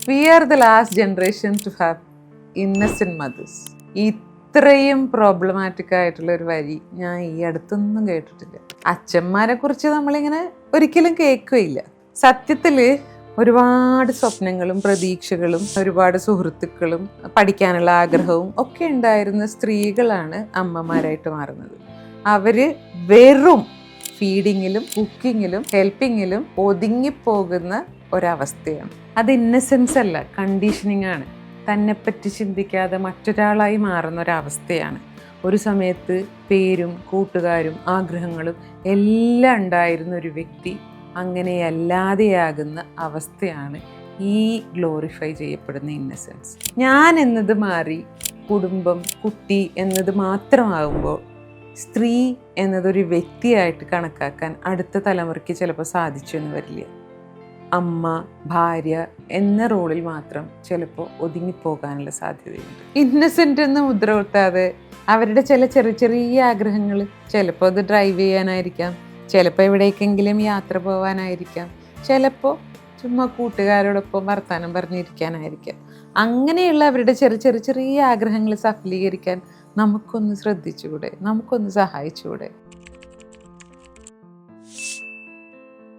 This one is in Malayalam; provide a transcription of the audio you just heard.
V are the last generation to have innocent mothers. ഇത്രയും പ്രോബ്ലമാറ്റിക് ആയിട്ടുള്ള ഒരു വരി ഞാൻ ഈ അടുത്തൊന്നും കേട്ടിട്ടില്ല. അച്ഛന്മാരെ കുറിച്ച് നമ്മളിങ്ങനെ ഒരിക്കലും കേൾക്കുകയില്ല. സത്യത്തില് ഒരുപാട് സ്വപ്നങ്ങളും പ്രതീക്ഷകളും ഒരുപാട് സുഹൃത്തുക്കളും പഠിക്കാനുള്ള ആഗ്രഹവും ഒക്കെ ഉണ്ടായിരുന്ന സ്ത്രീകളാണ് അമ്മമാരായിട്ട് മാറുന്നത്. അവര് വെറും ഫീഡിങ്ങിലും കുക്കിങ്ങിലും ഹെൽപ്പിങ്ങിലും ഒതുങ്ങിപ്പോകുന്ന ഒരവസ്ഥയാണ്. അത് ഇന്നസെൻസ് അല്ല, കണ്ടീഷനിങ് ആണ്. തന്നെപ്പറ്റി ചിന്തിക്കാതെ മറ്റൊരാളായി മാറുന്ന ഒരവസ്ഥയാണ്. ഒരു സമയത്ത് പേരും കൂട്ടുകാരും ആഗ്രഹങ്ങളും എല്ലാം ഉണ്ടായിരുന്ന ഒരു വ്യക്തി അങ്ങനെയല്ലാതെയാകുന്ന അവസ്ഥയാണ് ഈ ഗ്ലോറിഫൈ ചെയ്യപ്പെടുന്ന ഇന്നസെൻസ്. ഞാൻ എന്നത് മാറി കുടുംബം കുട്ടി എന്നത് മാത്രമാകുമ്പോൾ സ്ത്രീ എന്നതൊരു വ്യക്തിയായിട്ട് കണക്കാക്കാൻ അടുത്ത തലമുറയ്ക്ക് ചിലപ്പോൾ സാധിച്ചു എന്ന് വരില്ല. അമ്മ ഭാര്യ എന്ന റോളിൽ മാത്രം ചിലപ്പോൾ ഒതുങ്ങിപ്പോകാനുള്ള സാധ്യതയുണ്ട്. ഇന്നസെൻ്റ് എന്ന് മുദ്ര കുത്താതെ അവരുടെ ചില ചെറിയ ചെറിയ ആഗ്രഹങ്ങൾ, ചിലപ്പോൾ അത് ഡ്രൈവ് ചെയ്യാനായിരിക്കാം, ചിലപ്പോൾ എവിടേക്കെങ്കിലും യാത്ര പോകാനായിരിക്കാം, ചിലപ്പോൾ ചുമ്മാ കൂട്ടുകാരോടൊപ്പം വർത്താനം പറഞ്ഞിരിക്കാനായിരിക്കാം. അങ്ങനെയുള്ള അവരുടെ ചെറിയ ചെറിയ ആഗ്രഹങ്ങൾ സഫലീകരിക്കാൻ നമുക്കൊന്ന് ശ്രദ്ധിച്ചുകൂടെ, നമുക്കൊന്ന് സഹായിച്ചുകൂടെ?